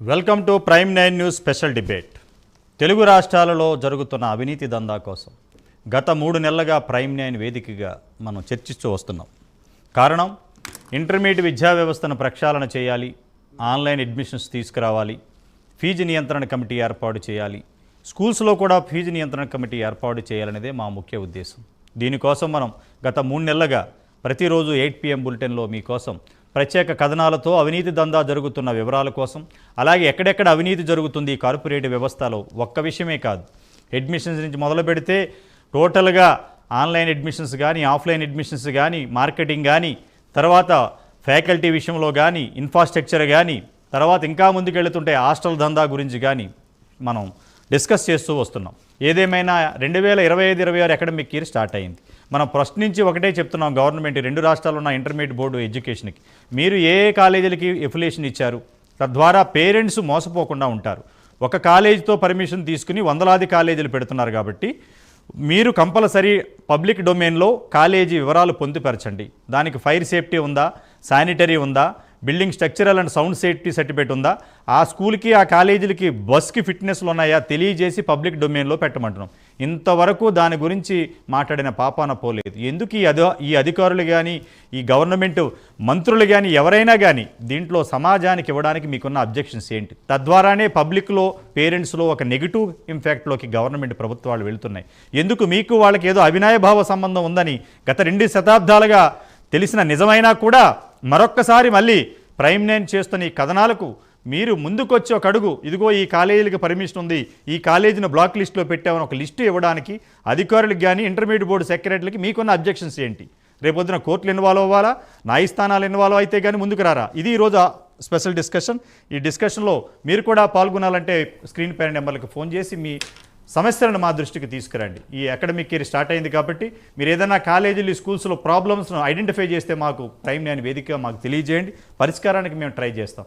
Welcome to prime 9 news special debate. Telugu రాష్ట్రాలలో జరుగుతున్న అవినీతి దందా కోసం గత 3 నెలలుగా ప్రైమ్ 9 వేదికగా మనం చర్చిస్తూ వస్తున్నాం. కారణం, ఇంటర్మీడియట్ విద్యా వ్యవస్థను ప్రక్షాళన చేయాలి, ఆన్లైన్ అడ్మిషన్స్ తీసుకురావాలి, ఫీజు నియంత్రణ కమిటీ ఏర్పాటు చేయాలి, స్కూల్స్లో కూడా ఫీజు నియంత్రణ కమిటీ ఏర్పాటు చేయాలనేదే మా ముఖ్య ఉద్దేశం. దీనికోసం మనం గత 3 నెలలుగా ప్రతిరోజు 8 PM బులెటిన్లో మీకోసం ప్రత్యేక కథనాలతో అవినీతి దందా జరుగుతున్న వివరాల కోసం, అలాగే ఎక్కడెక్కడ అవినీతి జరుగుతుంది కార్పొరేట్ వ్యవస్థలో ఒక్క విషయమే కాదు, అడ్మిషన్స్ నుంచి మొదలు పెడితే టోటల్గా ఆన్లైన్ అడ్మిషన్స్ కానీ, ఆఫ్లైన్ అడ్మిషన్స్ కానీ, మార్కెటింగ్ కానీ, తర్వాత ఫ్యాకల్టీ విషయంలో కానీ, ఇన్ఫ్రాస్ట్రక్చర్ కానీ, తర్వాత ఇంకా ముందుకెళ్తుంటే హాస్టల్ దందా గురించి కానీ మనం డిస్కస్ చేస్తూ వస్తున్నాం. ఏదేమైనా 2025-26 అకాడమిక్ ఇయర్ స్టార్ట్ అయింది. మనం ఫస్ట్ నుంచి ఒకటే చెప్తున్నాం, గవర్నమెంట్ 2 రాష్ట్రాలు ఉన్న ఇంటర్మీడియట్ బోర్డు ఎడ్యుకేషన్కి మీరు ఏ కాలేజీలకి ఎఫిలియేషన్ ఇచ్చారు, తద్వారా పేరెంట్స్ మోసపోకుండా ఉంటారు. ఒక కాలేజీతో పర్మిషన్ తీసుకుని వందలాది కాలేజీలు పెడుతున్నారు కాబట్టి మీరు కంపల్సరీ పబ్లిక్ డొమైన్లో కాలేజీ వివరాలు పొందుపరచండి. దానికి ఫైర్ సేఫ్టీ ఉందా, శానిటరీ ఉందా, building structural and sound safety certificate ఉందా, ఆ స్కూల్కి ఆ కాలేజీలకి బస్కి ఫిట్నెస్లు ఉన్నాయా తెలియజేసి పబ్లిక్ డొమైన్లో పెట్టమంటున్నాం. ఇంతవరకు దాని గురించి మాట్లాడిన పాపాన పోలేదు. ఎందుకు ఈ అధికారులు కానీ, ఈ గవర్నమెంట్ మంత్రులు కానీ, ఎవరైనా కానీ దీంట్లో సమాజానికి ఇవ్వడానికి మీకున్న అబ్జెక్షన్స్ ఏంటి? తద్వారానే పబ్లిక్లో, పేరెంట్స్లో ఒక నెగిటివ్ ఇంపాక్ట్లోకి గవర్నమెంట్ ప్రభుత్వాలు వెళ్తున్నాయి. ఎందుకు మీకు వాళ్ళకి ఏదో అవినాయభావ సంబంధం ఉందని గత 2 శతాబ్దాలుగా తెలిసిన నిజమైనా కూడా మరొక్కసారి మళ్ళీ ప్రైమ్ 9 చేస్తున్న ఈ కథనాలకు మీరు ముందుకొచ్చి ఒక అడుగు, ఇదిగో ఈ కాలేజీలకు పర్మిషన్ ఉంది, ఈ కాలేజీని బ్లాక్ లిస్టులో పెట్టామని ఒక లిస్టు ఇవ్వడానికి అధికారులకు కానీ, ఇంటర్మీడియట్ బోర్డు సెక్రటరీలకి మీకున్న అబ్జెక్షన్స్ ఏంటి? రేపొద్దున కోర్టులు ఇన్వాల్వ్ అవ్వాలా, న్యాయస్థానాలు ఇన్వాల్వ్ అయితే కానీ ముందుకు రారా? ఇది ఈరోజు స్పెషల్ డిస్కషన్. ఈ డిస్కషన్లో మీరు కూడా పాల్గొనాలంటే స్క్రీన్ పైన నెంబర్లకు ఫోన్ చేసి మీ సమస్యలను మా దృష్టికి తీసుకురండి. ఈ అకాడమిక్ ఇయర్ స్టార్ట్ అయింది కాబట్టి మీరు ఏదైనా కాలేజీలు, స్కూల్స్లో ప్రాబ్లమ్స్ను ఐడెంటిఫై చేస్తే మాకు ప్రైమ్ 9 వేదికగా మాకు తెలియజేయండి. పరిష్కారానికి మేము ట్రై చేస్తాం.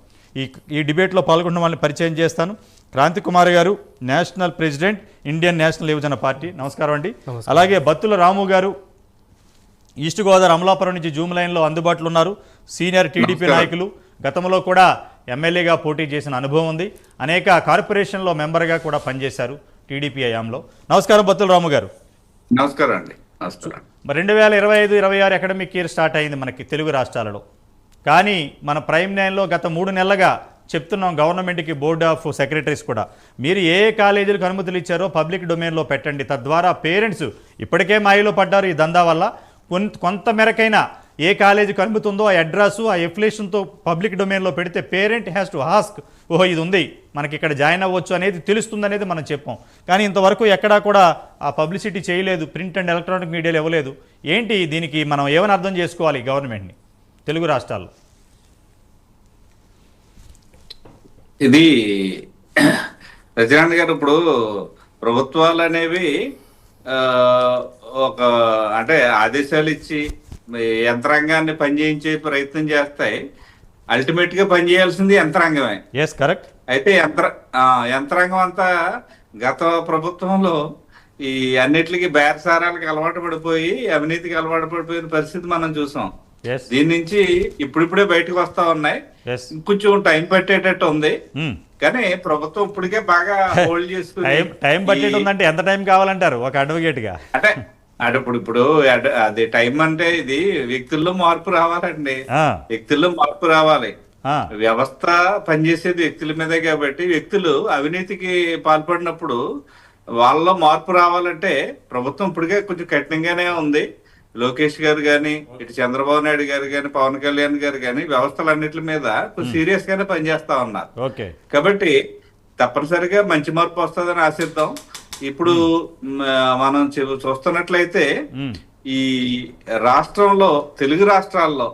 ఈ డిబేట్లో పాల్గొన్న వాళ్ళని పరిచయం చేస్తాను. క్రాంతి కుమార్ గారు, నేషనల్ ప్రెసిడెంట్, ఇండియన్ నేషనల్ యువజన పార్టీ. నమస్కారం అండి. అలాగే బత్తుల రాము గారు, ఈస్ట్ గోదావరి అమలాపురం నుంచి జూమ్ లైన్లో అందుబాటులో ఉన్నారు. సీనియర్ టీడీపీ నాయకులు, గతంలో కూడా ఎమ్మెల్యేగా పోటీ చేసిన అనుభవం ఉంది, అనేక కార్పొరేషన్లో మెంబర్గా కూడా పనిచేశారు టీడీపీ హయాంలో. నమస్కారం బత్తుల రాము గారు. నమస్కారం అండి. నమస్కారం. 2025-26 అకాడమిక్ ఇయర్ స్టార్ట్ అయింది మనకి తెలుగు రాష్ట్రాలలో. కానీ మన ప్రైమ్ 9లో గత 3 నెలలుగా చెప్తున్నాం గవర్నమెంట్కి, బోర్డ్ ఆఫ్ సెక్రటరీస్ కూడా, మీరు ఏ కాలేజీలకు అనుమతులు ఇచ్చారో పబ్లిక్ డొమైన్లో పెట్టండి. తద్వారా పేరెంట్స్ ఇప్పటికే మాయలో పడ్డారు ఈ దందా వల్ల. కొంత మేరకైనా ఏ కాలేజీకి అనుమతి ఉందో ఆ అడ్రస్, ఆ ఎఫిలియేషన్తో పబ్లిక్ డొమైన్లో పెడితే పేరెంట్ హ్యాస్ టు ఆస్క్, ఓహో ఇది ఉంది మనకి ఇక్కడ జాయిన్ అవ్వచ్చు అనేది తెలుస్తుంది అనేది మనం చెప్పాం. కానీ ఇంతవరకు ఎక్కడా కూడా ఆ పబ్లిసిటీ చేయలేదు, ప్రింట్ అండ్ ఎలక్ట్రానిక్ మీడియాలో ఇవ్వలేదు. ఏంటి దీనికి మనం ఏమని అర్థం చేసుకోవాలి గవర్నమెంట్ని తెలుగు రాష్ట్రాల్లో? ఇది రజనాథ్ గారు, ఇప్పుడు ప్రభుత్వాలు అనేవి ఒక అంటే ఆదేశాలు ఇచ్చి యంత్రాంగాన్ని పనిచేయించే ప్రయత్నం చేస్తాయి. అల్టిమేట్ గా పనిచేయాల్సింది యంత్రాంగమే. Yes, correct. అయితే యంత్రాంగం అంతా గత ప్రభుత్వంలో ఈ అన్నిటికీ బేరసారాలకు అలవాటు పడిపోయి, అవినీతికి అలవాటు పడిపోయిన పరిస్థితి మనం చూసాం. దీని నుంచి ఇప్పుడిప్పుడే బయటకు వస్తా ఉన్నాయి. కొంచెం టైం పట్టేటట్టు ఉంది. కానీ ప్రభుత్వం ఇప్పటికే బాగా హోల్డ్ చేసుకుని, టైం పట్టేటుందంటే ఎంత టైం కావాలంటారు ఒక అడ్వకేట్ గా? అంటే ఇప్పుడు అది టైం అంటే ఇది వ్యక్తుల్లో మార్పు రావాలండి. వ్యక్తుల్లో మార్పు రావాలి. వ్యవస్థ పనిచేసేది వ్యక్తుల మీదే కాబట్టి వ్యక్తులు అవినీతికి పాల్పడినప్పుడు వాళ్ళలో మార్పు రావాలంటే ప్రభుత్వం ఇప్పటికే కొంచెం కఠినంగానే ఉంది. లోకేష్ గారు కానీ, ఇటు చంద్రబాబు నాయుడు గారు కానీ, పవన్ కళ్యాణ్ గారు కానీ వ్యవస్థలన్నిటి మీద కొంచెం సీరియస్ గానే పనిచేస్తా ఉన్నారు. కాబట్టి తప్పనిసరిగా మంచి మార్పు వస్తుందని ఆశిద్దాం. ఇప్పుడు మనం చూస్తున్నట్లయితే ఈ రాష్ట్రంలో, తెలుగు రాష్ట్రాల్లో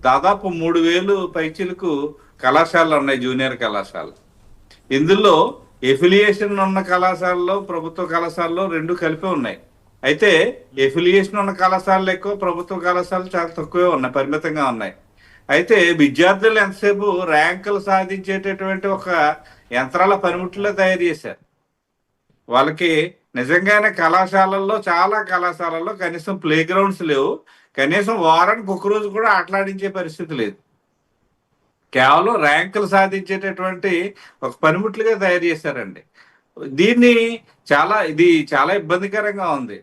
దాదాపు 3000 పైచీలకు కళాశాలలు ఉన్నాయి, జూనియర్ కళాశాలలు. ఇందులో ఎఫిలియేషన్ ఉన్న కళాశాలలో, ప్రభుత్వ కళాశాలలో 2 కలిపి ఉన్నాయి. అయితే ఎఫిలియేషన్ ఉన్న కళాశాలలు ఎక్కువ, ప్రభుత్వ కళాశాలలు చాలా తక్కువే ఉన్నాయి, పరిమితంగా ఉన్నాయి. అయితే విద్యార్థులు ఎంతసేపు ర్యాంకులు సాధించేటటువంటి ఒక యంత్రాల పనిముట్లో తయారు చేశారు. వాళ్ళకి నిజంగానే కళాశాలల్లో, చాలా కళాశాలల్లో కనీసం ప్లే గ్రౌండ్స్ లేవు, కనీసం వారానికి 1 రోజు కూడా ఆటలాడించే పరిస్థితి లేదు. కేవలం ర్యాంకులు సాధించేటటువంటి ఒక పనిముట్లుగా తయారు చేశారండి. దీన్ని ఇది చాలా ఇబ్బందికరంగా ఉంది.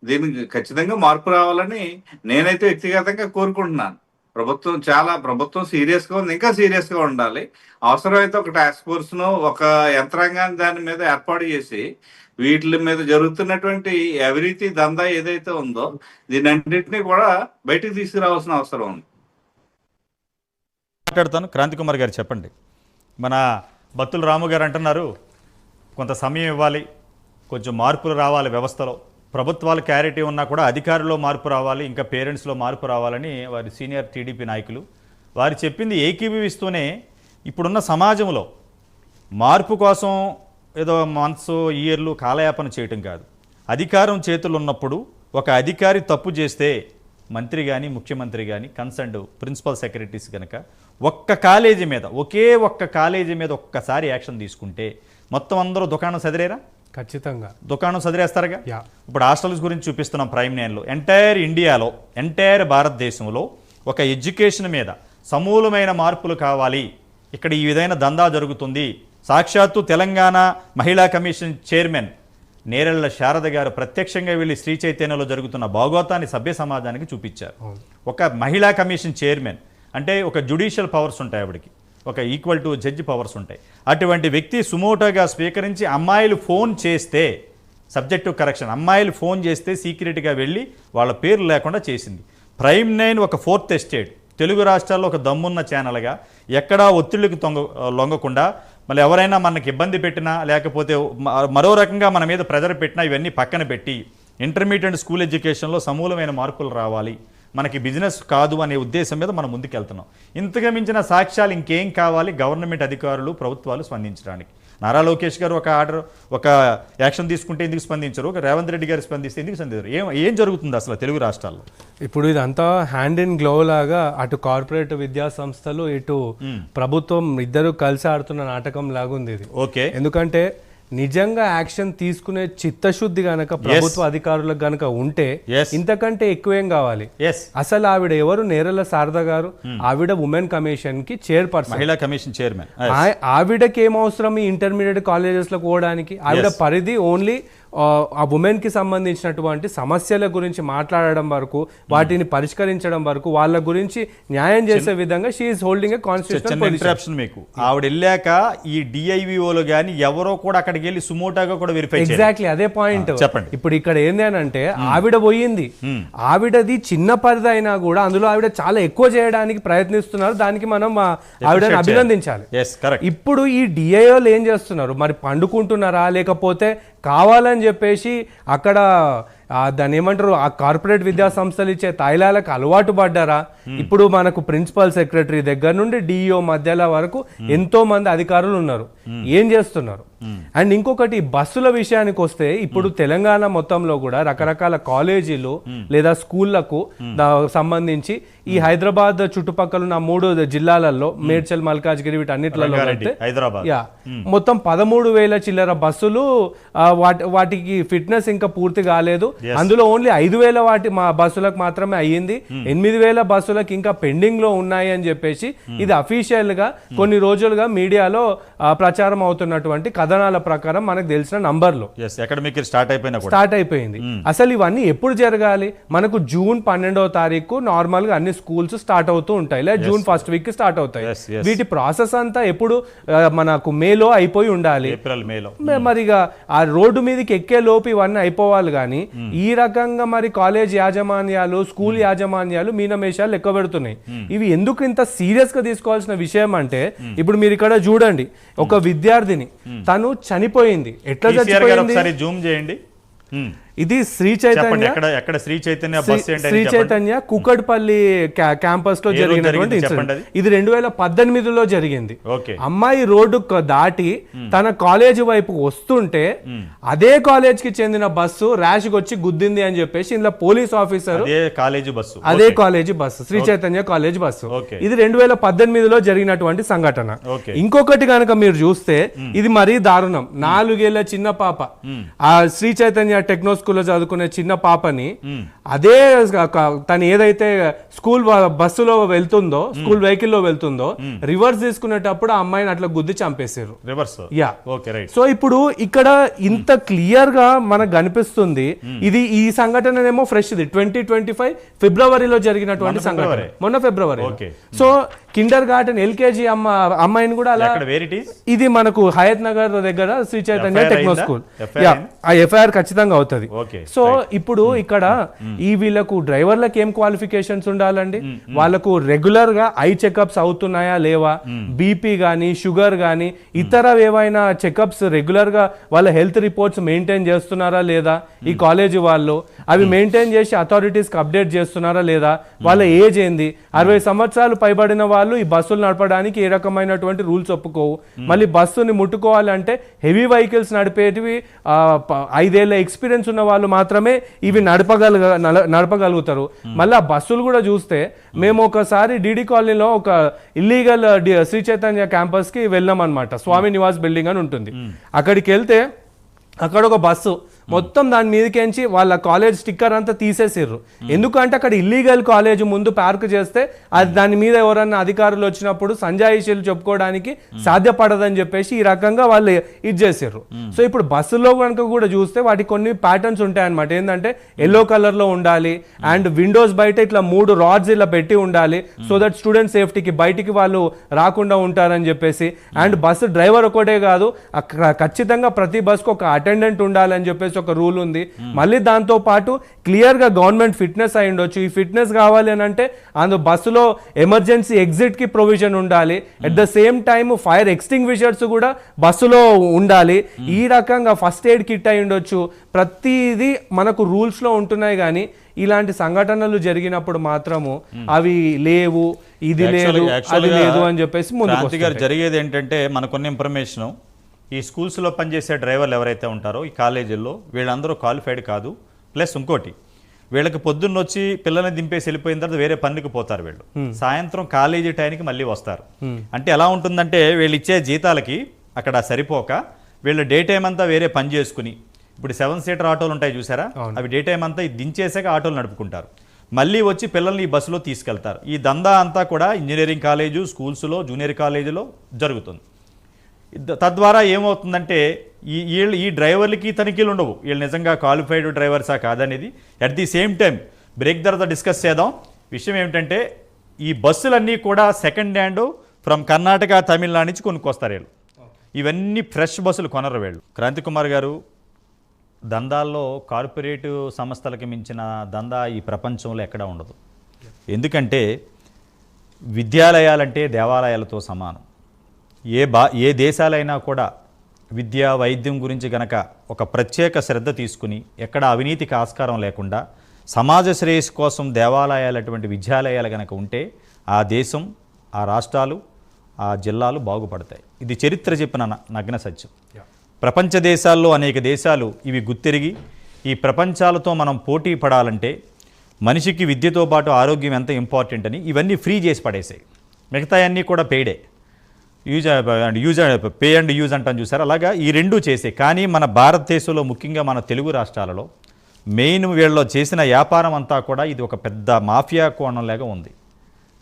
దీనికి ఖచ్చితంగా మార్పు రావాలని నేనైతే వ్యక్తిగతంగా కోరుకుంటున్నాను. ప్రభుత్వం సీరియస్ గా ఉంది, ఇంకా సీరియస్ గా ఉండాలి. అవసరమైతే ఒక టాస్క్ ఫోర్స్ ను, ఒక యంత్రాంగాన్ని దాని మీద ఏర్పాటు చేసి వీటి మీద జరుగుతున్నటువంటి అవినీతి దందా ఏదైతే ఉందో దీని అన్నింటినీ కూడా బయటకు తీసుకురావాల్సిన అవసరం ఉంది. మాట్లాడతాను. క్రాంతి కుమార్ గారు చెప్పండి. మన బత్తుల రాము గారు అంటున్నారు కొంత సమయం ఇవ్వాలి, కొంచెం మార్పులు రావాలి వ్యవస్థలో, ప్రభుత్వాలు క్లారిటీ ఉన్నా కూడా అధికారుల్లో మార్పు రావాలి, ఇంకా పేరెంట్స్లో మార్పు రావాలని వారి సీనియర్ టీడీపీ నాయకులు వారు చెప్పింది ఏకీభవిస్తూనే ఇప్పుడున్న సమాజంలో మార్పు కోసం ఏదో మంత్స్ ఇయర్లు కాలయాపన చేయటం కాదు. అధికారం చేతులు ఉన్నప్పుడు ఒక అధికారి తప్పు చేస్తే మంత్రి కానీ ముఖ్యమంత్రి కానీ కన్సర్న్డ్ ప్రిన్సిపల్ సెక్రటరీస్ కనుక ఒక్క కాలేజీ మీద ఒక్కసారి యాక్షన్ తీసుకుంటే మొత్తం అందరూ దుకాణం సదిరేరా? ఖచ్చితంగా దుకాణం సదిరేస్తారుగా. ఇప్పుడు హాస్టల్స్ గురించి చూపిస్తున్నాం ప్రైమ్ 9లో. ఎంటైర్ ఇండియాలో, ఎంటైర్ భారతదేశంలో ఒక ఎడ్యుకేషన్ మీద సమూలమైన మార్పులు కావాలి, ఇక్కడ ఈ విధమైన దందా జరుగుతుంది. సాక్షాత్తు తెలంగాణ మహిళా కమిషన్ చైర్మన్ నేరెళ్ల శారద గారు ప్రత్యక్షంగా వెళ్ళి శ్రీ చైతన్యలో జరుగుతున్న భాగోతాన్ని సభ్య సమాజానికి చూపించారు. ఒక మహిళా కమిషన్ చైర్మన్ అంటే ఒక జ్యుడిషియల్ పవర్స్ ఉంటాయి, ఆవిడకి ఒక ఈక్వల్ టు జడ్జి పవర్స్ ఉంటాయి. అటువంటి వ్యక్తి సుమోటోగా స్వీకరించి అమ్మాయిలు ఫోన్ చేస్తే సబ్జెక్టివ్ కరెక్షన్, అమ్మాయిలు ఫోన్ చేస్తే సీక్రెట్గా వెళ్ళి వాళ్ళ పేర్లు లేకుండా చేసింది. ప్రైమ్ 9 ఒక 4th ఎస్టేట్, తెలుగు రాష్ట్రాల్లో ఒక దమ్మున్న ఛానల్గా ఎక్కడా ఒత్తిళ్లకు లొంగకుండా, మళ్ళీ ఎవరైనా మనకి ఇబ్బంది పెట్టినా లేకపోతే మరో రకంగా మన మీద ప్రెజర్ పెట్టినా ఇవన్నీ పక్కన పెట్టి ఇంటర్మీడియట్ స్కూల్ ఎడ్యుకేషన్లో సమూలమైన మార్పులు రావాలి, మనకి బిజినెస్ కాదు అనే ఉద్దేశం మీద మనం ముందుకెళ్తున్నాం. ఇంతగా మించిన సాక్ష్యాలు ఇంకేం కావాలి గవర్నమెంట్ అధికారులు ప్రభుత్వాలు స్పందించడానికి? నారా లోకేష్ గారు ఒక యాక్షన్ తీసుకుంటే ఎందుకు స్పందించరు? ఒక రేవంత్ రెడ్డి గారు స్పందిస్తే ఎందుకు స్పందించరు? ఏం జరుగుతుంది అసలు తెలుగు రాష్ట్రాల్లో? ఇప్పుడు ఇదంతా హ్యాండ్ ఇన్ గ్లోవ్ లాగా అటు కార్పొరేట్ విద్యా సంస్థలు ఇటు ప్రభుత్వం ఇద్దరు కలిసి ఆడుతున్న నాటకం లాగుంది ఇది. ఓకే, ఎందుకంటే నిజంగా యాక్షన్ తీసుకునే చిత్తశుద్ధి గనక ప్రభుత్వ అధికారులకు గనక ఉంటే ఇంతకంటే ఎక్కువేం కావాలి? అసలు ఆవిడ ఎవరు? నేరెళ్ల శారద గారు. ఆవిడ ఉమెన్ కమిషన్ కి చైర్పర్సన్, మహిళా కమిషన్ చైర్మన్. ఆవిడకి ఏం అవసరం ఈ ఇంటర్మీడియట్ కాలేజెస్ లో పోవడానికి? ఆవిడ పరిధి ఓన్లీ ఆ ఉమెన్ కి సంబంధించినటువంటి సమస్యల గురించి మాట్లాడడం వరకు, వాటిని పరిష్కరించడం వరకు, వాళ్ళ గురించి న్యాయం చేసే విధంగా she is holding a constitutional position. మీకు ఆవిడ వెళ్ళాక ఈ డిఐవిఓలు గాని ఎవరో కూడా అక్కడికి వెళ్ళి సుమోటాగా కూడా వెరిఫై. ఎగ్జాక్ట్లీ అదే పాయింట్. చెప్పండి. ఇప్పుడు ఇక్కడ ఏంది అని అంటే ఆవిడ పోయింది, ఆవిడది చిన్న పరిధి అయినా కూడా అందులో ఆవిడ చాలా ఎక్కువ చేయడానికి ప్రయత్నిస్తున్నారు. దానికి మనం ఆవిడని అభినందించాలి. ఇప్పుడు ఈ డిఐఓలు ఏం చేస్తున్నారు మరి? పండుకుంటున్నారా లేకపోతే కావాలని చెప్పేసి అక్కడ దాన్ని ఏమంటారు ఆ కార్పొరేట్ విద్యా సంస్థలు ఇచ్చే తాయిలాలకు అలవాటు పడ్డారా? ఇప్పుడు మనకు ప్రిన్సిపల్ సెక్రటరీ దగ్గర నుండి డిఈఓ మధ్యలో వరకు ఎంతో మంది అధికారులు ఉన్నారు. ఏం చేస్తున్నారు? అండ్ ఇంకొకటి బస్సుల విషయానికి వస్తే ఇప్పుడు తెలంగాణ మొత్తంలో కూడా రకరకాల కాలేజీలు లేదా స్కూళ్లకు సంబంధించి ఈ హైదరాబాద్ చుట్టుపక్కల ఉన్న 3 జిల్లాలలో మేడ్చల్, మల్కాజ్గిరి వీటన్నిటిలో మొత్తం 13,000 చిల్లర బస్సులు వాటికి ఫిట్నెస్ ఇంకా పూర్తి కాలేదు. అందులో ఓన్లీ 5,000 మా బస్సులకు మాత్రమే అయ్యింది. 8,000 బస్సులకు ఇంకా పెండింగ్ లో ఉన్నాయి అని చెప్పేసి ఇది అఫీషియల్ గా కొన్ని రోజులుగా మీడియాలో ప్రచారం అవుతున్నటువంటి కథనాల ప్రకారం మనకు తెలిసిన నంబర్లు స్టార్ట్ అయిపోయింది. అసలు ఇవన్నీ ఎప్పుడు జరగాలి? మనకు జూన్ 12వ తారీఖు నార్మల్ గా అన్ని స్కూల్స్ స్టార్ట్ అవుతూ ఉంటాయి, లేదా జూన్ 1st వీక్ స్టార్ట్ అవుతాయి. వీటి ప్రాసెస్ అంతా ఎప్పుడు మనకు మేలో అయిపోయి ఉండాలి. మరిగా ఆ రోడ్డు మీదకి ఎక్కే లోపు ఇవన్నీ అయిపోవాలి. కానీ ఈ రకంగా మరి కాలేజ్ యాజమాన్యాలు, స్కూల్ యాజమాన్యాలు మీనమేషాలు లెక్క పెడుతున్నాయి. ఇవి ఎందుకు ఇంత సీరియస్ గా తీసుకోవాల్సిన విషయం అంటే, ఇప్పుడు మీరు ఇక్కడ చూడండి, ఒక విద్యార్థిని తను చనిపోయింది. ఎట్లా చనిపోయింది? జూమ్ చేయండి. ఇది శ్రీ చైతన్య శ్రీ చైతన్య కుకట్పల్లి క్యాంపస్ లో జరిగినటువంటి ఇన్సిడెంట్. ఇది 2018లో జరిగింది. అమ్మాయి రోడ్డు దాటి తన కాలేజ్ వైపు వస్తుంటే అదే కాలేజ్ కి చెందిన బస్సు ర్యాష్ వచ్చి గుద్దింది అని చెప్పేసి ఇందులో పోలీస్ ఆఫీసర్ అదే college bus Sri Chaitanya college bus. ఇది 2018లో జరిగినటువంటి సంఘటన. ఇంకొకటి కనుక మీరు చూస్తే ఇది మరీ దారుణం. 4 ఏళ్ల చిన్న పాప ఆ శ్రీ చైతన్య టెక్నో స్కూల్లో చదువుకునే చిన్న పాపని అదే తను ఏదైతే స్కూల్ బస్సులో వెళ్తుందో, స్కూల్ వెహికల్లో వెళ్తుందో, రివర్స్ తీసుకునేటప్పుడు ఆ అమ్మాయిని అట్లా గుద్ది చంపేశారు. రివర్స్. యా. సో ఇప్పుడు ఇక్కడ ఇంత క్లియర్ గా మనకు కనిపిస్తుంది. ఇది ఈ సంఘటన ఏమో ఫ్రెష్, ఇది 2025 ఫిబ్రవరిలో జరిగినటువంటి సంఘటన, మొన్న ఫిబ్రవరి. సో కిండర్ గార్డెన్ ఎల్కేజీ అమ్మాయిని కూడా అలా, ఇది మనకు హయత్ నగర్ దగ్గర శ్రీ చైతన్య టెక్నో స్కూల్. ఆ ఎఫ్ఐఆర్ ఖచ్చితంగా అవుతుంది. సో ఇప్పుడు ఇక్కడ ఈ వీళ్ళకు డ్రైవర్లకు ఏం క్వాలిఫికేషన్స్ ఉండాలండి? వాళ్ళకు రెగ్యులర్ గా ఐ చెకప్స్ అవుతున్నాయా లేవా, బీపీ గానీ షుగర్ గానీ ఇతర ఏవైనా చెకప్స్ రెగ్యులర్ గా వాళ్ళ హెల్త్ రిపోర్ట్స్ మెయింటైన్ చేస్తున్నారా లేదా, ఈ కాలేజీ వాళ్ళు అవి మెయింటైన్ చేసి అథారిటీస్ కి అప్డేట్ చేస్తున్నారా లేదా, వాళ్ళ ఏజ్ ఏంది, 60 సంవత్సరాలు పైబడిన వాళ్ళు ఈ బస్సులు నడపడానికి ఏ రకమైనటువంటి రూల్స్ ఒప్పుకోవు. మళ్ళీ బస్సుని ముట్టుకోవాలంటే హెవీ వెహికల్స్ నడిపేటివి 5 ఏళ్ల ఎక్స్పీరియన్స్ ఉన్న వాళ్ళు మాత్రమే ఇవి నడపగలుగుతారు. మళ్ళీ ఆ బస్సులు కూడా చూస్తే, మేము ఒకసారి డిడి కాలనీలో ఒక ఇల్లీగల్ శ్రీ చైతన్య క్యాంపస్ కి వెళ్ళాం అనమాట. స్వామి నివాస్ బిల్డింగ్ అని ఉంటుంది. అక్కడికి వెళ్తే అక్కడ ఒక బస్సు మొత్తం దాని మీదకించి వాళ్ళ కాలేజ్ స్టిక్కర్ అంతా తీసేసారు. ఎందుకంటే అక్కడ ఇల్లీగల్ కాలేజ్ ముందు పార్క్ చేస్తే అది దాని మీద ఎవరన్నా అధికారులు వచ్చినప్పుడు సంజాయిషీలు చెప్పుకోవడానికి సాధ్యపడదని చెప్పేసి ఈ రకంగా వాళ్ళు ఇది చేసారు. సో ఇప్పుడు బస్సులో కనుక కూడా చూస్తే వాటికి కొన్ని ప్యాటర్న్స్ ఉంటాయన్నమాట. ఏంటంటే ఎల్లో కలర్ లో ఉండాలి, అండ్ విండోస్ బయట ఇట్లా 3 రాడ్స్ ఇలా పెట్టి ఉండాలి, సో దట్ స్టూడెంట్ సేఫ్టీకి బయటికి వాళ్ళు రాకుండా ఉంటారని చెప్పేసి. అండ్ బస్సు డ్రైవర్ ఒకటే కాదు, ఖచ్చితంగా ప్రతి బస్సుకు ఒక అటెండెంట్ ఉండాలని చెప్పేసి ఒక రూల్ ఉంది. మళ్ళీ దాంతో పాటు క్లియర్ గా గవర్నమెంట్ ఫిట్నెస్ అయి ఉండొచ్చు. ఈ ఫిట్నెస్ కావాలి అని అంటే అందులో బస్సులో ఎమర్జెన్సీ ఎగ్జిట్ కి ప్రొవిజన్ ఉండాలి. At the same time fire extinguishers కూడా బస్సులో ఉండాలి. ఈ రకంగా ఫస్ట్ ఎయిడ్ కిట్ అయి ఉండొచ్చు. ప్రతిదీ మనకు రూల్స్ లో ఉంటున్నాయి. కానీ ఇలాంటి సంఘటనలు జరిగినప్పుడు మాత్రము అవి లేవు, ఇది లేదు, అది లేదు అని చెప్పేసి ముందు జరిగేది ఏంటంటే, మనకున్న ఇన్ఫర్మేషన్ ఈ స్కూల్స్లో పనిచేసే డ్రైవర్లు ఎవరైతే ఉంటారో ఈ కాలేజీల్లో వీళ్ళందరూ క్వాలిఫైడ్ కాదు. ప్లస్ ఇంకోటి, వీళ్ళకి పొద్దున్న వచ్చి పిల్లల్ని దింపేసి వెళ్ళిపోయిన తర్వాత వేరే పనికి పోతారు. వీళ్ళు సాయంత్రం కాలేజీ టైంకి మళ్ళీ వస్తారు. అంటే ఎలా ఉంటుందంటే, వీళ్ళు ఇచ్చే జీతాలకి అక్కడ సరిపోక వీళ్ళు డే టైం అంతా వేరే పని చేసుకుని, ఇప్పుడు 7 సీటర్ ఆటోలు ఉంటాయి చూసారా, అవి డే టైం అంతా దించేసాక ఆటోలు నడుపుకుంటారు. మళ్ళీ వచ్చి పిల్లల్ని ఈ బస్సులో తీసుకెళ్తారు. ఈ దందా అంతా కూడా ఇంజనీరింగ్ కాలేజు, స్కూల్స్లో, జూనియర్ కాలేజీలో జరుగుతుంది. తద్వారా ఏమవుతుందంటే ఈ డ్రైవర్లకి తనిఖీలు ఉండవు, వీళ్ళు నిజంగా క్వాలిఫైడ్ డ్రైవర్సా కాదనేది. At the same time break తర్వాత డిస్కస్ చేద్దాం. విషయం ఏమిటంటే, ఈ బస్సులన్నీ కూడా second hand from Karnataka, Tamil Nadu నుంచి కొనుక్కొస్తారు వీళ్ళు. ఇవన్నీ ఫ్రెష్ బస్సులు కొనరు వీళ్ళు. క్రాంతి కుమార్ గారు, దందాల్లో కార్పొరేటివ్ సంస్థలకి మించిన దందా ఈ ప్రపంచంలో ఎక్కడా ఉండదు. ఎందుకంటే విద్యాలయాలంటే దేవాలయాలతో సమానం. ఏ దేశాలైనా కూడా విద్య, వైద్యం గురించి గనక ఒక ప్రత్యేక శ్రద్ధ తీసుకుని, ఎక్కడ అవినీతికి ఆస్కారం లేకుండా సమాజ శ్రేయస్సు కోసం దేవాలయాలు, అటువంటి విద్యాలయాలు గనక ఉంటే ఆ దేశం, ఆ రాష్ట్రాలు, ఆ జిల్లాలు బాగుపడతాయి. ఇది చరిత్ర చెప్పిన నగ్న సత్యం. ప్రపంచ దేశాల్లో అనేక దేశాలు ఇవి గుర్తెరిగి, ఈ ప్రపంచాలతో మనం పోటీ పడాలంటే మనిషికి విద్యతో పాటు ఆరోగ్యం ఎంత ఇంపార్టెంట్ అని ఇవన్నీ ఫ్రీ చేసి పడేసాయి. మిగతా అన్నీ కూడా పెయిడే. పే అండ్ యూజ్ అంటాం చూసారు, అలాగా ఈ రెండూ చేసే. కానీ మన భారతదేశంలో, ముఖ్యంగా మన తెలుగు రాష్ట్రాలలో మెయిన్ వీళ్ళలో చేసిన వ్యాపారం అంతా కూడా ఇది ఒక పెద్ద మాఫియా కోణంలాగా ఉంది.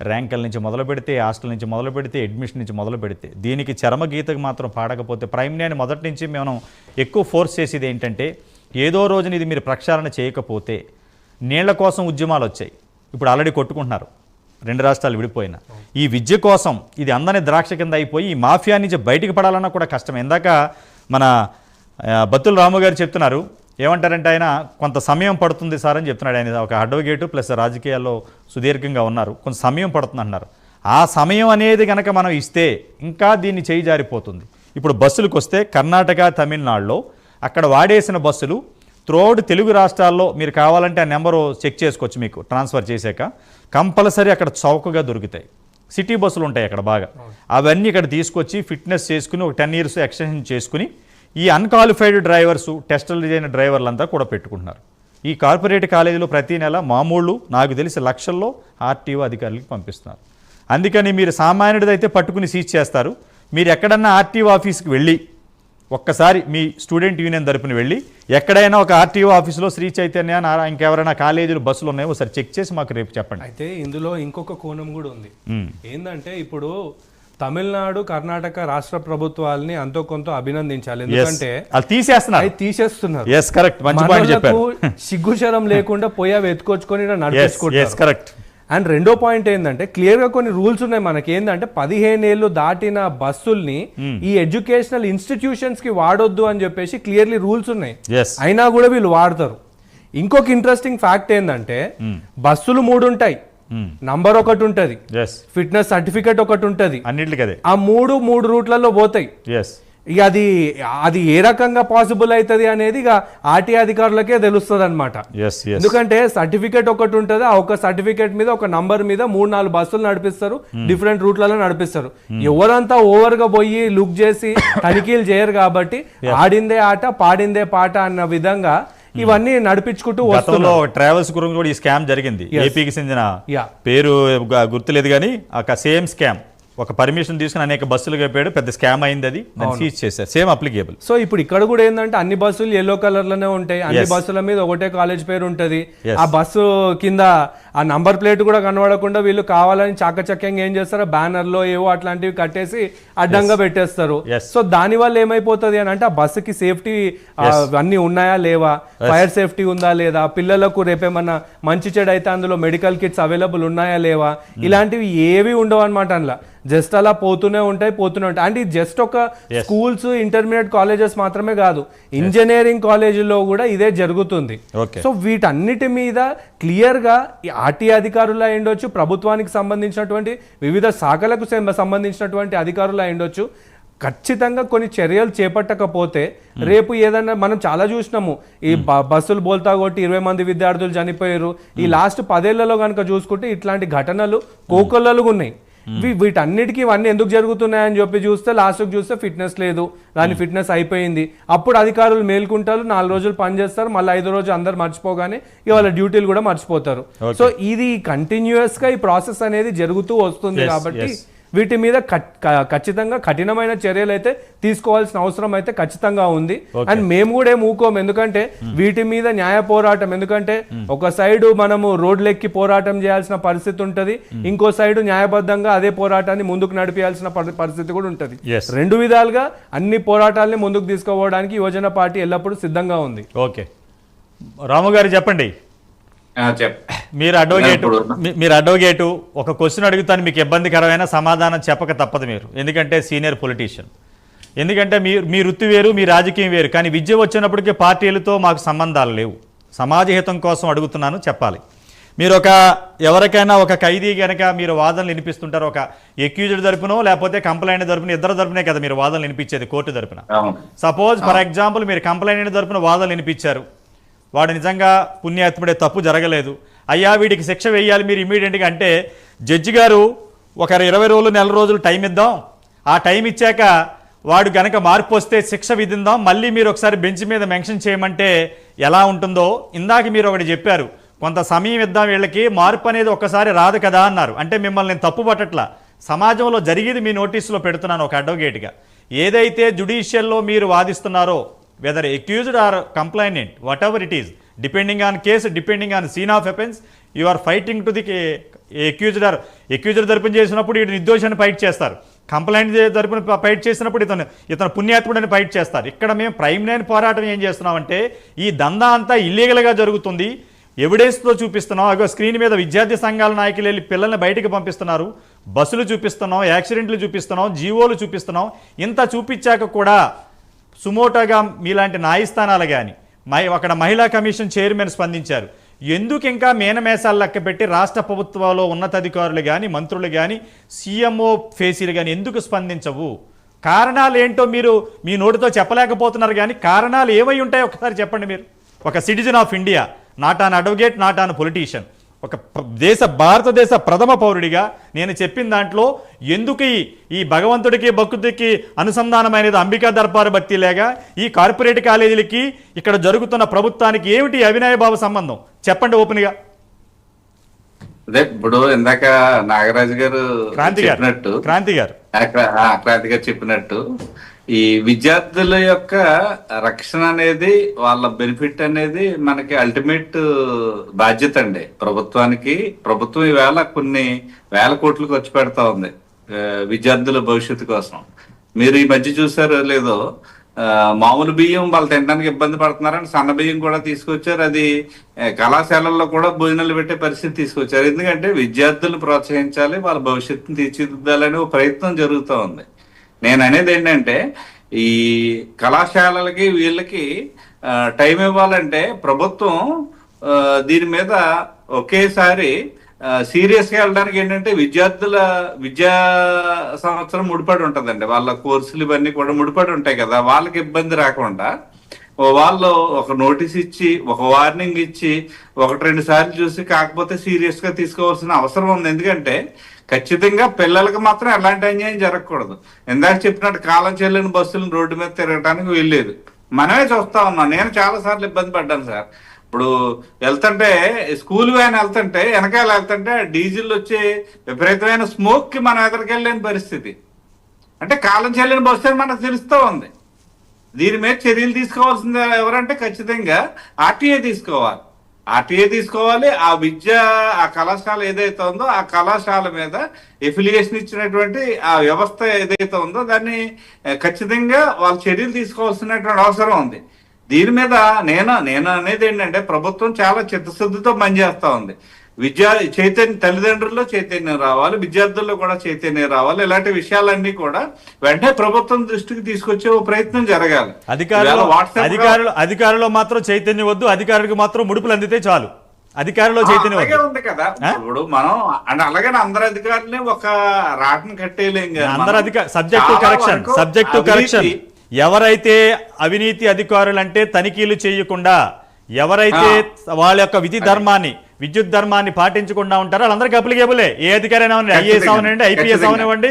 ర్యాంకుల నుంచి మొదలు పెడితే, హాస్టల్ నుంచి మొదలు పెడితే, అడ్మిషన్ నుంచి మొదలు పెడితే, దీనికి చరమగీతకు మాత్రం పాడకపోతే, ప్రైమ్ న్యాయాన్ని మొదటి నుంచి మనం ఎక్కువ ఫోర్స్ చేసేది ఏంటంటే, ఏదో రోజున ఇది మీరు ప్రక్షాళన చేయకపోతే నీళ్ల కోసం ఉద్యమాలు వచ్చాయి. ఇప్పుడు ఆల్రెడీ కొట్టుకుంటున్నారు 2 రాష్ట్రాలు విడిపోయినా. ఈ విద్య కోసం ఇది అందని ద్రాక్ష కింద అయిపోయి ఈ మాఫియా నుంచి బయటికి పడాలన్నా కూడా కష్టం. ఇందాక మన బత్తుల రాము గారు చెప్తున్నారు, ఏమంటారంటే ఆయన కొంత సమయం పడుతుంది సార్ అని చెప్తున్నాడు. ఆయన ఒక అడ్వకేటు ప్లస్ రాజకీయాల్లో సుదీర్ఘంగా ఉన్నారు, కొంత సమయం పడుతుంది అన్నారు. ఆ సమయం అనేది కనుక మనం ఇస్తే ఇంకా దీన్ని చేయి జారిపోతుంది. ఇప్పుడు బస్సులకు వస్తే కర్ణాటక, తమిళనాడులో అక్కడ వాడేసిన బస్సులు త్రూఅవుట్ తెలుగు రాష్ట్రాల్లో మీరు కావాలంటే ఆ నెంబరు చెక్ చేసుకోవచ్చు. మీకు ట్రాన్స్ఫర్ చేశాక కంపల్సరీ అక్కడ చౌకగా దొరుకుతాయి. సిటీ బస్సులు ఉంటాయి అక్కడ బాగా, అవన్నీ ఇక్కడ తీసుకొచ్చి ఫిట్నెస్ చేసుకుని ఒక 10 years ఎక్స్టెన్షన్ చేసుకుని ఈ అన్క్వాలిఫైడ్ డ్రైవర్సు, టెస్టులు చేయని డ్రైవర్లంతా కూడా పెట్టుకుంటున్నారు. ఈ కార్పొరేట్ కాలేజీలో ప్రతి నెల మామూలు నాకు తెలిసి లక్షల్లో ఆర్టీఓ అధికారులకు పంపిస్తున్నారు. అందుకని మీరు సామాన్యుడిదైతే పట్టుకుని సీజ్ చేస్తారు. మీరు ఎక్కడన్నా ఆర్టీఓ ఆఫీస్కి వెళ్ళి ఒక్కసారి మీ స్టూడెంట్ యూనియన్ తరపున వెళ్ళి ఎక్కడైనా ఒక ఆర్టీఓ ఆఫీసులో శ్రీ చైతన్య ఇంకెవరైనా కాలేజీలు బస్సులు ఉన్నాయో ఒకసారి చెక్ చేసి మాకు రేపు చెప్పండి. అయితే ఇందులో ఇంకొక కోణం కూడా ఉంది. ఏంటంటే ఇప్పుడు తమిళనాడు, కర్ణాటక రాష్ట్ర ప్రభుత్వాలని అంతో కొంత అభినందించాలి. ఎందుకంటే తీసేస్తున్నారు. సిగ్గుశరం లేకుండా పోయి అవి ఎత్తుకొచ్చుకొని నడిపించుకుంటారు. అండ్ రెండో పాయింట్ ఏంటంటే క్లియర్ గా కొన్ని రూల్స్ ఉన్నాయి మనకి. ఏంటంటే 15 ఏళ్ళు దాటిన బస్సుల్ని ఈ ఎడ్యుకేషనల్ ఇన్స్టిట్యూషన్స్ కి వాడొద్దు అని చెప్పేసి క్లియర్లీ రూల్స్ ఉన్నాయి. అయినా కూడా వీళ్ళు వాడతారు. ఇంకొక ఇంట్రెస్టింగ్ ఫ్యాక్ట్ ఏంటంటే బస్సులు 3 ఉంటాయి, నంబర్ ఒకటి ఉంటది, ఫిట్నెస్ సర్టిఫికేట్ ఒకటి ఉంటది, ఆ మూడు రూట్లలో పోతాయి. ఇక అది ఏ రకంగా పాసిబుల్ అవుతుంది అనేది ఇక ఆర్టీఐ అధికారులకే తెలుస్తుంది అనమాట. ఎందుకంటే సర్టిఫికేట్ ఒకటి ఉంటుంది, ఆ ఒక సర్టిఫికేట్ మీద ఒక నంబర్ మీద 3-4 బస్సులు నడిపిస్తారు, డిఫరెంట్ రూట్లలో నడిపిస్తారు. ఎవరంతా ఓవర్ గా పోయి లుక్ చేసి తనిఖీలు చేయరు కాబట్టి ఆడిందే ఆట పాడిందే పాట అన్న విధంగా ఇవన్నీ నడిపించుకుంటూ వస్తున్నారు. ట్రావెల్స్ గురించి కూడా ఈ స్కామ్ జరిగింది. ఏపీకి చెందిన పేరు గుర్తులేదు కానీ సేమ్ స్కామ్, ఒక పర్మిషన్ తీసుకుని అనేక బస్సులు చెప్పాడు, పెద్ద స్కామ్ అయింది, అది సీజ్ చేశారు. Same applicable. సో ఇప్పుడు ఇక్కడ కూడా ఏంటంటే అన్ని బస్సులు ఎల్లో కలర్ లోనే ఉంటాయి, అన్ని బస్సుల మీద ఒకటే కాలేజ్ పేరు ఉంటది. ఆ బస్సు కింద ఆ నంబర్ ప్లేట్ కూడా కనబడకుండా వీళ్ళు కావాలని చాకచక్యంగా ఏం చేస్తారు, బ్యానర్లో ఏవో అట్లాంటివి కట్టేసి అడ్డంగా పెట్టేస్తారు. సో దాని వల్ల ఏమైపోతుంది అని అంటే ఆ బస్సుకి సేఫ్టీ అన్ని ఉన్నాయా లేవా, ఫైర్ సేఫ్టీ ఉందా లేదా, పిల్లలకు రేపేమన్నా మంచి చెడు అయితే అందులో మెడికల్ కిట్స్ అవైలబుల్ ఉన్నాయా లేవా, ఇలాంటివి ఏవి ఉండవు అనమాట. అందులో జస్ట్ అలా పోతూనే ఉంటాయి. అండ్ ఇది జస్ట్ ఒక స్కూల్స్, ఇంటర్మీడియట్ కాలేజెస్ మాత్రమే కాదు, ఇంజనీరింగ్ కాలేజీలో కూడా ఇదే జరుగుతుంది. సో వీటన్నిటి మీద క్లియర్ గా ఆర్టీ అధికారులు అయ్యుండొచ్చు, ప్రభుత్వానికి సంబంధించినటువంటి వివిధ శాఖలకు సంబంధించినటువంటి అధికారులు అయ్యుండొచ్చు, ఖచ్చితంగా కొన్ని చర్యలు చేపట్టకపోతే రేపు ఏదన్నా మనం చాలా చూసినాము. ఈ బస్సులు బోల్తా కొట్టి 20 మంది విద్యార్థులు చనిపోయారు. ఈ లాస్ట్ 10 ఏళ్లలో కనుక చూసుకుంటే ఇట్లాంటి ఘటనలు కోకొల్లలుగా ఉన్నాయి. వీటన్నిటికీ ఇవన్నీ ఎందుకు జరుగుతున్నాయని చెప్పి చూస్తే లాస్ట్కి చూస్తే ఫిట్నెస్ లేదు, దాని ఫిట్నెస్ అయిపోయింది. అప్పుడు అధికారులు మేల్కుంటారు, 4 రోజులు పనిచేస్తారు, మళ్ళీ 5వ రోజు అందరు మర్చిపోగానే ఇవాళ డ్యూటీలు కూడా మర్చిపోతారు. సో ఇది కంటిన్యూస్ గా ఈ ప్రాసెస్ అనేది జరుగుతూ వస్తుంది. కాబట్టి వీటి మీద ఖచ్చితంగా కఠినమైన చర్యలు అయితే తీసుకోవాల్సిన అవసరం అయితే ఖచ్చితంగా ఉంది. అండ్ మేము కూడా ఏం ఊకోం, ఎందుకంటే వీటి మీద న్యాయ పోరాటం, ఎందుకంటే ఒక సైడు మనము రోడ్లెక్కి పోరాటం చేయాల్సిన పరిస్థితి ఉంటది, ఇంకో సైడు న్యాయబద్ధంగా అదే పోరాటాన్ని ముందుకు నడిపించాల్సిన పరిస్థితి కూడా ఉంటది. 2 విధాలుగా అన్ని పోరాటాలని ముందుకు తీసుకుపోవడానికి యువజన పార్టీ ఎల్లప్పుడూ సిద్ధంగా ఉంది. ఓకే, రాము గారు చెప్పండి. మీరు అడ్వకేటు, ఒక క్వశ్చన్ అడుగుతాను, మీకు ఇబ్బందికరమైన సమాధానం చెప్పక తప్పదు మీరు, ఎందుకంటే సీనియర్ పొలిటీషియన్. ఎందుకంటే మీ వృత్తి వేరు, మీ రాజకీయం వేరు. కానీ విద్య వచ్చినప్పటికీ పార్టీలతో మాకు సంబంధాలు లేవు. సమాజ హితం కోసం అడుగుతున్నాను, చెప్పాలి. మీరు ఎవరికైనా ఒక ఖైదీ కనుక మీరు వాదనలు వినిపిస్తుంటారు, ఒక ఎక్యూజ్డ్ తరపునో లేకపోతే కంప్లైంట్ తరపున, ఇద్దరు తరపునే కదా మీరు వాదనలు వినిపించేది కోర్టు తరపున. సపోజ్ ఫర్ ఎగ్జాంపుల్ మీరు కంప్లైంట్ తరపున వాదనలు వినిపించారు, వాడు నిజంగా పుణ్యాత్ముడే, తప్పు జరగలేదు, అయ్యా వీడికి శిక్ష వేయాలి మీరు ఇమీడియట్గా అంటే, జడ్జి గారు ఒక 20 రోజులు 1 నెల రోజులు టైం ఇద్దాం, ఆ టైం ఇచ్చాక వాడు గనక మార్పు వస్తే శిక్ష విధిద్దాం, మళ్ళీ మీరు ఒకసారి బెంచ్ మీద మెన్షన్ చేయమంటే ఎలా ఉంటుందో. ఇందాక మీరు ఒకటి చెప్పారు, కొంత సమయం ఇద్దాం వీళ్ళకి, మార్పు అనేది ఒక్కసారి రాదు కదా అన్నారు. అంటే మిమ్మల్ని నేను తప్పు పట్టట్లా, సమాజంలో జరిగేది మీ నోటీసులో పెడుతున్నాను ఒక అడ్వకేట్గా. ఏదైతే జ్యుడిషియల్లో మీరు వాదిస్తున్నారో, whether accused or complainant, whatever it is, depending on case, depending on scene of offense, you are fighting to the accused తరపున చేసినప్పుడు ఇటు నిర్దోషాన్ని ఫైట్ చేస్తారు, కంప్లైంట్ తరపున ఫైట్ చేసినప్పుడు ఇతను పుణ్యాత్ముడని ఫైట్ చేస్తారు. ఇక్కడ మేము ప్రైమ్ లైన్ పోరాటం ఏం చేస్తున్నామంటే, ఈ దందా అంతా ఇల్లీగల్గా జరుగుతుంది, ఎవిడెన్స్తో చూపిస్తున్నాం. అగో స్క్రీన్ మీద విద్యార్థి సంఘాల నాయకులు వెళ్ళి పిల్లల్ని బయటకు పంపిస్తున్నారు, బస్సులు చూపిస్తున్నాం, యాక్సిడెంట్లు చూపిస్తున్నాం, జీవోలు చూపిస్తున్నాం. ఇంత చూపించాక కూడా సుమోటోగా మీలాంటి న్యాయస్థానాలు కానీ అక్కడ మహిళా కమిషన్ చైర్మన్ స్పందించారు. ఎందుకు ఇంకా మేనమేసాలు లెక్క పెట్టి రాష్ట్ర ప్రభుత్వంలో ఉన్నతాధికారులు కానీ, మంత్రులు కానీ, సీఎంఓ ఫేసీలు కానీ ఎందుకు స్పందించవు? కారణాలు ఏంటో మీరు మీ నోటితో చెప్పలేకపోతున్నారు, కానీ కారణాలు ఏమై ఉంటాయో ఒకసారి చెప్పండి. మీరు ఒక citizen of India, not on advocate, not on politician, ఒక భారతదేశ ప్రథమ పౌరుడిగా నేను చెప్పిన దాంట్లో ఎందుకు ఈ భగవంతుడికి భక్తుడికి అనుసంధానమైనది అంబికా దర్బారు భక్తిలేగా ఈ కార్పొరేట్ కాలేజీలకి ఇక్కడ జరుగుతున్న ప్రభుత్వానికి ఏమిటి అవినాయబాబు సంబంధం? చెప్పండి ఓపెన్గా. అదే ఇప్పుడు ఇందాక నాగరాజు గారు క్రాంతి గారు చెప్పినట్టు ఈ విద్యార్థుల యొక్క రక్షణ అనేది, వాళ్ళ బెనిఫిట్ అనేది మనకి అల్టిమేట్ బాధ్యత అండి ప్రభుత్వానికి. ప్రభుత్వం ఈవేళ కొన్ని వేల కోట్లు ఖర్చు పెడతా ఉంది విద్యార్థుల భవిష్యత్తు కోసం. మీరు ఈ మధ్య చూసారో లేదో, మామూలు బియ్యం వాళ్ళు తినడానికి ఇబ్బంది పడుతున్నారని సన్న బియ్యం కూడా తీసుకొచ్చారు. అది కళాశాలల్లో కూడా భోజనాలు పెట్టే పరిస్థితి తీసుకొచ్చారు. ఎందుకంటే విద్యార్థులను ప్రోత్సహించాలి, వాళ్ళ భవిష్యత్తును తీర్చిదిద్దాలనే ఒక ప్రయత్నం జరుగుతూ ఉంది. నేను అనేది ఏంటంటే, ఈ కళాశాలలకి వీళ్ళకి టైం ఇవ్వాలంటే ప్రభుత్వం దీని మీద ఒకేసారి సీరియస్ గా వెళ్ళడానికి ఏంటంటే, విద్యా సంవత్సరం ముడిపడి ఉంటదండి. వాళ్ళ కోర్సులు ఇవన్నీ కూడా ముడిపడి ఉంటాయి కదా, వాళ్ళకి ఇబ్బంది రాకుండా వాళ్ళు ఒక నోటీస్ ఇచ్చి, ఒక వార్నింగ్ ఇచ్చి, 1-2 సార్లు చూసి కాకపోతే సీరియస్ గా తీసుకోవాల్సిన అవసరం ఉంది. ఎందుకంటే ఖచ్చితంగా పిల్లలకు మాత్రం ఎలాంటి అన్యాయం జరగకూడదు. ఇందాక చెప్పినట్టు కాలం చెల్లిన బస్సులను రోడ్డు మీద తిరగడానికి వెళ్ళలేదు. మనమే చూస్తా ఉన్నాం. నేను చాలా సార్లు ఇబ్బంది పడ్డాను సార్. ఇప్పుడు వెళ్తుంటే, స్కూల్ వ్యాన్ వెళ్తుంటే, వెనకాల వెళ్తుంటే డీజిల్ వచ్చి విపరీతమైన స్మోక్ కి మనం ఎదురుకెళ్ళలేని పరిస్థితి. అంటే కాలం చెల్లిన బస్సు అని మనకు తెలుస్తూ ఉంది. దీని మీద చర్యలు తీసుకోవాల్సింది ఎవరంటే ఖచ్చితంగా ఆర్టీఏ తీసుకోవాలి. ఆ కళాశాల ఏదైతే ఉందో ఆ కళాశాల మీద ఎఫిలియేషన్ ఇచ్చినటువంటి ఆ వ్యవస్థ ఏదైతే ఉందో దాన్ని ఖచ్చితంగా వాళ్ళు చర్యలు తీసుకోవాల్సినటువంటి అవసరం ఉంది. దీని మీద నేను అనేది ఏంటంటే, ప్రభుత్వం చాలా చిత్తశుద్ధితో పనిచేస్తా ఉంది. తల్లిదండ్రుల్లో చైతన్యం రావాలి, విద్యార్థుల్లో కూడా చైతన్యం రావాలి. ఇలాంటి విషయాలన్నీ కూడా వెంటనే ప్రభుత్వం దృష్టికి తీసుకొచ్చే ప్రయత్నం జరగాలి. అధికారులు మాత్రం చైతన్యం వద్దు, అధికారులకు మాత్రం ముడుపులు అందితే చాలు. అధికారులు చైతన్యం అలాగే ఉంది కదా. ఇప్పుడు మనం అంటే అలాగనే అందరు అధికారులని ఒక రాటను కట్టేయలేం కదా. Subject correction. ఎవరైతే అవినీతి అధికారులు అంటే తనిఖీలు చేయకుండా, ఎవరైతే వాళ్ళ యొక్క విద్యుత్ ధర్మాన్ని పాటించకుండా ఉంటారో వాళ్ళందరికీ అప్లికేబులే. ఏ అధికారి అయినా ఐఏఎస్ అవనివ్వండి, ఐపీఎస్ అవనివ్వండి,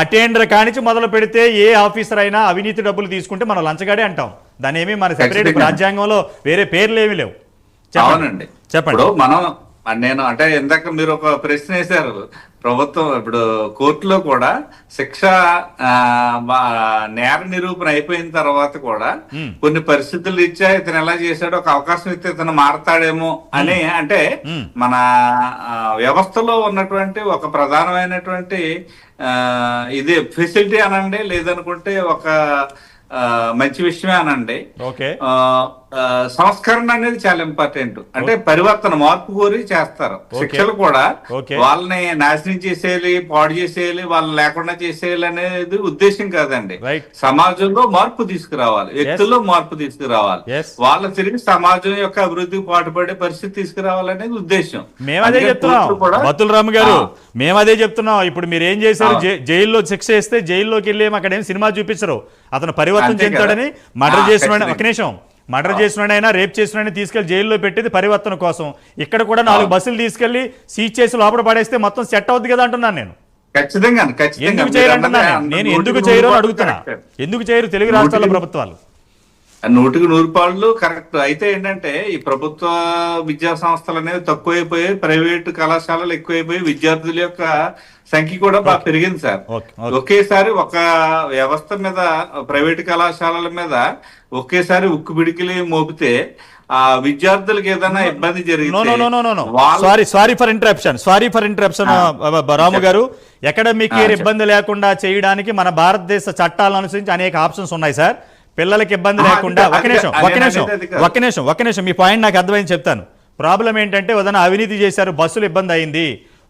అటెండర్ కానించి మొదలు పెడితే ఏ ఆఫీసర్ అయినా అవినీతి డబ్బులు తీసుకుంటే మనం లంచగాడే అంటాం. దాని ఏమి మన సెపరేట్ రాజ్యాంగంలో వేరే పేర్లు ఏమి లేవు. అవునండి, చెప్పండి. నేను అంటే ఇందాక మీరు ఒక ప్రశ్న వేశారు. ప్రభుత్వం ఇప్పుడు కోర్టులో కూడా శిక్ష నేర నిరూపణ అయిపోయిన తర్వాత కూడా కొన్ని పరిస్థితులు ఇచ్చా ఇతను ఎలా చేశాడో ఒక అవకాశం ఇస్తే ఇతను మారతాడేమో అని, అంటే మన వ్యవస్థలో ఉన్నటువంటి ఒక ప్రధానమైనటువంటి ఇది ఫెసిలిటీ అనండి, లేదనుకుంటే ఒక మంచి విషయమే అనండి. సంస్కరణ అనేది చాలా ఇంపార్టెంట్. అంటే పరివర్తన, మార్పు కోరి చేస్తారు. శిక్షలు కూడా వాళ్ళని నాశనం చేసేయాలి, పాడు చేసేయాలి, వాళ్ళని లేకుండా చేసేయాలి అనేది ఉద్దేశం కాదండి. సమాజంలో మార్పు తీసుకురావాలి, వ్యక్తుల్లో మార్పు తీసుకురావాలి, వాళ్ళ తిరిగి సమాజం యొక్క అభివృద్ధికి పాటుపడే పరిస్థితి తీసుకురావాలనేది ఉద్దేశం. మేమదే చెప్తున్నాం బతుల రామ్ గారు, మేమదే చెప్తున్నాం. ఇప్పుడు మీరు ఏం చేశారు, జైల్లో శిక్ష వేస్తే జైల్లోకి వెళ్ళి అక్కడ ఏం సినిమా చూపించరు, అతను పరివర్తన చెందుతాడని. మర్డర్ చేసినైనా రేప్ చేసినైనా తీసుకెళ్లి జైల్లో పెట్టేది పరివర్తన కోసం. ఇక్కడ కూడా 4 బస్సులు తీసుకెళ్లి సీజ్ చేసి లోపల పడేస్తే మొత్తం సెట్ అవుద్ది కదా అంటున్నాను నేను. ఎందుకు చేయరు అంటున్నాను నేను. ఎందుకు చేయరు అని అడుగుతున్నా. ఎందుకు చేయరు తెలుగు రాష్ట్రాల ప్రభుత్వాలు? 100% కరెక్ట్. అయితే ఏంటంటే, ఈ ప్రభుత్వ విద్యా సంస్థలు అనేవి తక్కువైపోయాయి, ప్రైవేటు కళాశాలలు ఎక్కువైపోయి విద్యార్థుల యొక్క సంఖ్య కూడా బాగా పెరిగింది సార్. ఒకేసారి ఒక వ్యవస్థ మీద, ప్రైవేటు కళాశాలల మీద ఒకేసారి ఉక్కు పిడికిలి మోపితే ఆ విద్యార్థులకు ఏదైనా ఇబ్బంది జరిగింది. సారీ ఫర్ ఇంటరప్షన్ రాము గారు. అకాడమిక్ ఇయర్ ఇబ్బంది లేకుండా చేయడానికి మన భారతదేశ చట్టాలను అనుసరించి అనేక ఆప్షన్స్ ఉన్నాయి సార్. పిల్లలకి ఇబ్బంది లేకుండా ఒక్క నిమిషం మీ పాయింట్ నాకు అర్థమైంది చెప్తాను. ప్రాబ్లం ఏంటంటే, ఏదైనా అవినీతి చేశారు, బస్సులు ఇబ్బంది అయింది,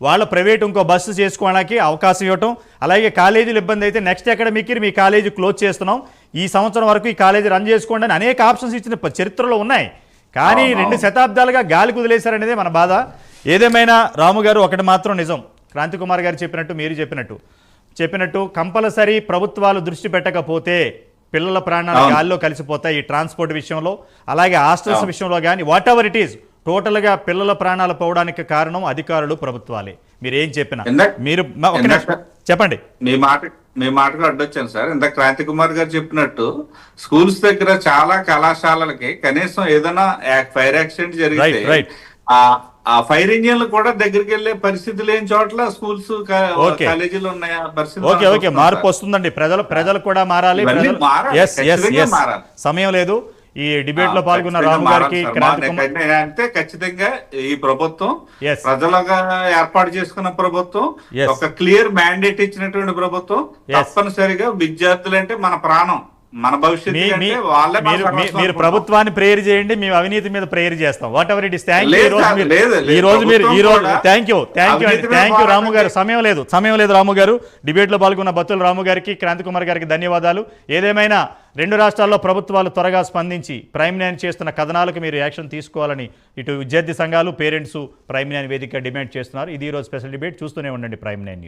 వాళ్ళ ప్రైవేట్ ఇంకో బస్సు చేసుకోవడానికి అవకాశం ఇవ్వటం. అలాగే కాలేజీలు ఇబ్బంది అయితే నెక్స్ట్ అకాడమిక్ ఇయర్ మీ కాలేజీ క్లోజ్ చేస్తున్నాం, ఈ సంవత్సరం వరకు ఈ కాలేజీ రన్ చేసుకోండి అని అనేక ఆప్షన్స్ ఇచ్చిన చరిత్రలో ఉన్నాయి. కానీ 2 శతాబ్దాలుగా గాలి కుదిలేశారనేదే మన బాధ. ఏదేమైనా రాము గారు ఒకటి మాత్రం నిజం, క్రాంతి కుమార్ గారు చెప్పినట్టు, మీరు చెప్పినట్టు కంపల్సరీ ప్రభుత్వాలు దృష్టి పెట్టకపోతే పిల్లల ప్రాణాలు గాల్లో కలిసిపోతాయి. ఈ ట్రాన్స్పోర్ట్ విషయంలో, అలాగే హాస్టల్స్ విషయంలో కానీ, వాట్ ఎవర్ ఇట్ ఈస్, టోటల్గా పిల్లల ప్రాణాలు పోవడానికి కారణం అధికారులు, ప్రభుత్వాలే. మీరు ఏం చెప్పినా మీరు చెప్పండి. మీ మాటకు అడ్డొచ్చాను సార్. ఇందాక క్రాంతి కుమార్ గారు చెప్పినట్టు స్కూల్స్ దగ్గర చాలా కళాశాలలకి కనీసం ఏదైనా ఫైర్ యాక్సిడెంట్ జరిగితే ఆ ఫైర్ ఇంజిన్లు కూడా దగ్గరికి వెళ్ళే పరిస్థితి లేని చోట్ల స్కూల్స్ ఓకే. కాలేజీలు ఉన్నాయి. ఆ పరిస్థితి ఓకే ఓకే మార్పు వస్తుందండి. ప్రజలు కూడా మారాలి. ఇవన్నీ మారాలి, Yes, yes, ఖచ్చితంగా yes. మారాలి. సమయం లేదు. ఈ డిబేట్ లో పాల్గొన్న ఖచ్చితంగా రాము గారికి, మారాలి సార్. క్రాంతి కుమార్ అంటే ఖచ్చితంగా ఈ ప్రభుత్వం Yes. ప్రజలుగా ఏర్పాటు చేసుకున్న ప్రభుత్వం, Yes. ఒక క్లియర్ మ్యాండేట్ ఇచ్చినటువంటి ప్రభుత్వం. Yes. తప్పనిసరిగా విద్యార్థులంటే మన ప్రాణం, మన భవిష్యత్తు అంటే వాళ్ళే మన సర్వస్వం మీరు అనుకుంటాం. ప్రభుత్వాన్ని ప్రేయర్ చేయండి, మేము అవినీతి మీద ప్రేయర్ చేస్తాం. What ever it is. Thank you. లేదు సార్, లేదు, లేదు. ఈ రోజు ప్రభుత్వం థ్యాంక్ యూ అవినీతి మీద థ్యాంక్ యూ రాము గారు. పోరాటం సమయం లేదు రాము గారు. డిబేట్ లో పాల్గొన్న బత్తుల రాము గారికి, క్రాంతి కుమార్ గారికి ధన్యవాదాలు. ఏదేమైనా రెండు రాష్ట్రాల్లో ప్రభుత్వాలు త్వరగా స్పందించి ప్రైమ్ నైన్ చేస్తున్న కథనాలకు మీరు యాక్షన్ తీసుకోవాలని ఇటు విద్యార్థి సంఘాలు, పేరెంట్స్ ప్రైమ్ నైన్ వేదిక డిమాండ్ చేస్తున్నారు. ఇది ఈరోజు స్పెషల్ డిబేట్. చూస్తూనే ఉండండి ప్రైమ్ నైన్ న్యూస్.